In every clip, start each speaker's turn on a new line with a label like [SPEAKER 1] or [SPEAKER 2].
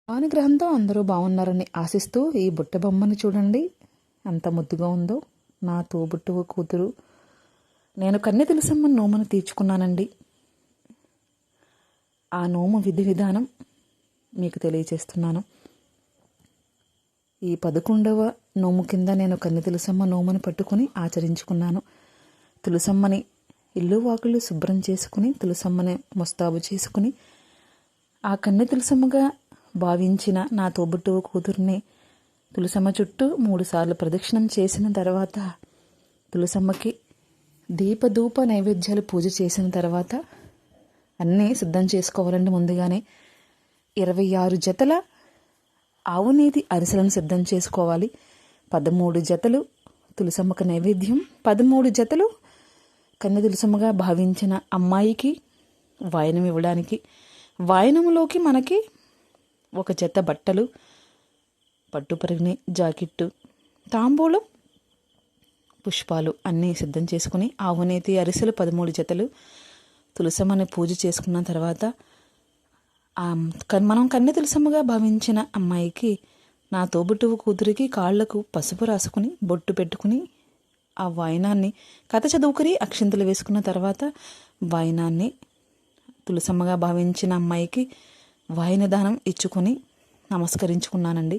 [SPEAKER 1] అనుగ్రహంతో అందరూ బాగున్నారని ఆశిస్తూ ఈ బుట్ట బొమ్మని చూడండి ఎంత ముద్దుగా ఉందో. నా తోబుట్టువ కూతురు. నేను కన్నె తులసమ్మ నోమును తీర్చుకున్నానండి. ఆ నోము విధి విధానం మీకు తెలియచేస్తున్నాను. ఈ 11వ నోము కింద నేను కన్నె తులసమ్మ నోమును పట్టుకుని ఆచరించుకున్నాను. తులసమ్మని ఇల్లు వాకిళ్ళు శుభ్రం చేసుకుని తులసమ్మని ముస్తాబు చేసుకుని ఆ కన్నె తులసమ్మగా భావించిన నా తోబుట్టువ కూతుర్ని తులసమ్మ చుట్టూ 3 సార్లు ప్రదక్షిణం చేసిన తర్వాత తులసమ్మకి దీపధూప నైవేద్యాలు పూజ చేసిన తర్వాత అన్నీ సిద్ధం చేసుకోవాలండి. ముందుగానే 26 జతల ఆవునేతి అరిసెలను సిద్ధం చేసుకోవాలి. 13 జతలు తులసమ్మకు నైవేద్యం, 13 జతలు కన్నె తులసమ్మగా భావించిన అమ్మాయికి వాయనం ఇవ్వడానికి, వాయనంలోకి మనకి 1 జత బట్టలు, పట్టుపరిగిని జాకెట్టు, తాంబూలం, పుష్పాలు అన్నీ సిద్ధం చేసుకుని ఆవునేతి అరిసెలు 13 జతలు తులసమ్మని పూజ చేసుకున్న తర్వాత మనం కన్నె తులసమ్మగా భావించిన అమ్మాయికి నా తోబుట్టువ కూతురికి కాళ్లకు పసుపు రాసుకుని బొట్టు పెట్టుకుని ఆ వాయనాన్ని కథ చదువుకుని అక్షింతలు వేసుకున్న తర్వాత వాయనాన్ని తులసమ్మగా భావించిన అమ్మాయికి వాయనదానం ఇచ్చుకొని నమస్కరించుకున్నానండి.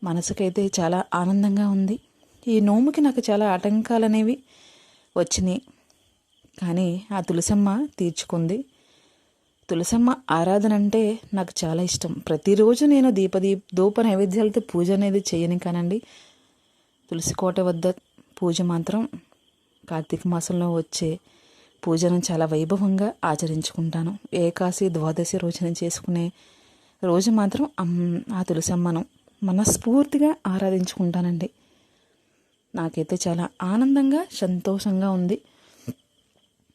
[SPEAKER 1] మనసుకైతే చాలా ఆనందంగా ఉంది. ఈ నోముకి నాకు చాలా ఆటంకాలు అనేవి వచ్చినాయి, కానీ ఆ తులసమ్మ తీర్చుకుంది. తులసమ్మ ఆరాధన అంటే నాకు చాలా ఇష్టం. ప్రతిరోజు నేను ధూప నైవేద్యాలతో పూజ అనేది చేయను కానండి. తులసికోట వద్ద పూజ మాత్రం కార్తీక మాసంలో వచ్చే పూజను చాలా వైభవంగా ఆచరించుకుంటాను. ఏకాశి ద్వాదశి రోజున చేసుకునే రోజు మాత్రం ఆ తులసమ్మను మనస్ఫూర్తిగా ఆరాధించుకుంటానండి. నాకైతే చాలా ఆనందంగా సంతోషంగా ఉంది.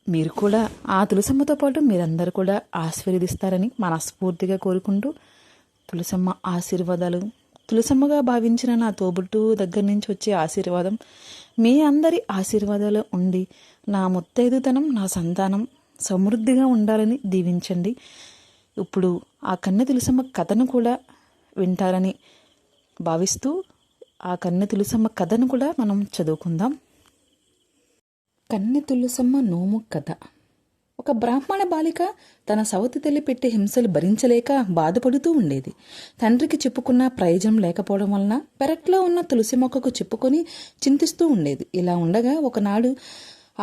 [SPEAKER 1] మీరు కూడా ఆ తులసమ్మతో పాటు మీరందరూ కూడా ఆశీర్వదిస్తారని మనస్ఫూర్తిగా కోరుకుంటూ తులసమ్మ ఆశీర్వాదాలు, తులసమ్మగా భావించిన నా తోబుట్టు దగ్గర నుంచి వచ్చే ఆశీర్వాదం మీ అందరి ఆశీర్వాదాలు ఉండి నా ముత్తైదుతనం, నా సంతానం సమృద్ధిగా ఉండాలని దీవించండి. ఇప్పుడు ఆ కన్నె తులసమ్మ కథను కూడా వింటారని భావిస్తూ ఆ కన్నె తులసమ్మ కథను కూడా మనం చదువుకుందాం. కన్నె తులసమ్మ నోము కథ. ఒక బ్రాహ్మణ బాలిక తన సవతి తల్లి పెట్టే హింసలు భరించలేక బాధపడుతూ ఉండేది. తండ్రికి చెప్పుకున్న ప్రయోజనం లేకపోవడం వలన పెరట్లో ఉన్న తులసి మొక్కకు చెప్పుకొని చింతిస్తూ ఉండేది. ఇలా ఉండగా ఒకనాడు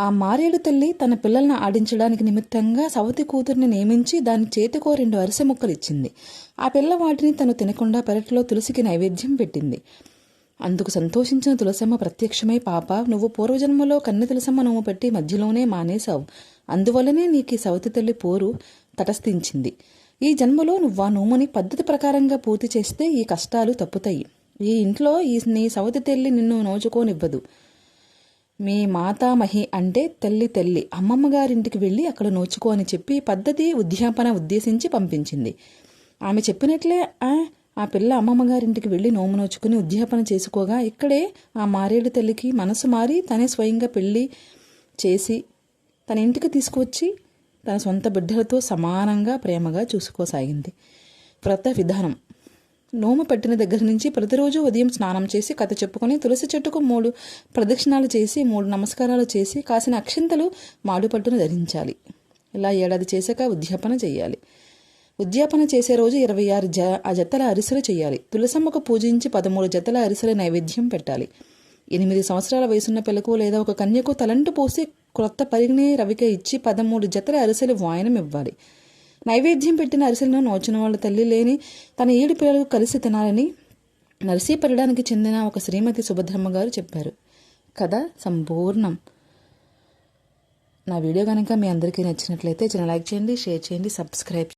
[SPEAKER 1] ఆ మారేడు తల్లి తన పిల్లలను ఆడించడానికి నిమిత్తంగా సవతి కూతుర్ని నియమించి దాని చేతికో 2 అరిసె ముక్కలు ఇచ్చింది. ఆ పిల్ల వాటిని తను తినకుండా పెరట్లో తులసికి నైవేద్యం పెట్టింది. అందుకు సంతోషించిన తులసమ్మ ప్రత్యక్షమై, పాప, నువ్వు పూర్వజన్మలో కన్నె తులసమ్మ నోము పెట్టి మధ్యలోనే మానేశావు. అందువల్లనే నీకు సవతి తల్లి పోరు తటస్థించింది. ఈ జన్మలో నువ్వు ఆ నోముని పద్ధతి ప్రకారంగా పూర్తి చేస్తే ఈ కష్టాలు తప్పుతాయి. ఈ ఇంట్లో నీ సవతి తల్లి నిన్ను నోచుకోనివ్వదు. మీ మాతామహి అంటే తల్లి అమ్మమ్మ గారింటికి వెళ్ళి అక్కడ నోచుకో అని చెప్పి పద్ధతి ఉద్యాపన ఉద్దేశించి పంపించింది. ఆమె చెప్పినట్లే ఆ పిల్ల అమ్మమ్మ గారింటికి వెళ్ళి నోము నోచుకుని ఉద్యాపన చేసుకోగా ఇక్కడే ఆ మారేడు తల్లికి మనసు మారి తనే స్వయంగా పెళ్లి చేసి తన ఇంటికి తీసుకువచ్చి తన సొంత బిడ్డలతో సమానంగా ప్రేమగా చూసుకోసాగింది. వ్రత విధానం. నోము పెట్టిన దగ్గర నుంచి ప్రతిరోజు ఉదయం స్నానం చేసి కథ చెప్పుకొని తులసి చెట్టుకు 3 ప్రదక్షిణాలు చేసి 3 నమస్కారాలు చేసి కాసిన అక్షింతలు మాడుపట్టును ధరించాలి. ఇలా ఏడాది చేశాక ఉద్యాపన చేయాలి. ఉద్యాపన చేసే రోజు 26 జతల అరిసెలు చేయాలి. తులసమ్మకు పూజించి 13 జతల అరిసెల నైవేద్యం పెట్టాలి. 8 సంవత్సరాల వయసున్న పిల్లకు లేదా ఒక కన్యకు తలంటు పోసి క్రొత్త పరిగిణి రవిక ఇచ్చి 13 జతల అరిసెలు వాయనం ఇవ్వాలి. నైవేద్యం పెట్టిన అరిసెలను నోచిన వాళ్ళ తల్లి లేని తన 7 పిల్లలకు కలిసి తినాలని నర్సీపరడానికి చెందిన ఒక శ్రీమతి సుభద్రమ్మ గారు చెప్పారు. కథ సంపూర్ణం. నా వీడియో కనుక మీ అందరికీ నచ్చినట్లయితే లైక్ చేయండి, షేర్ చేయండి, సబ్స్క్రైబ్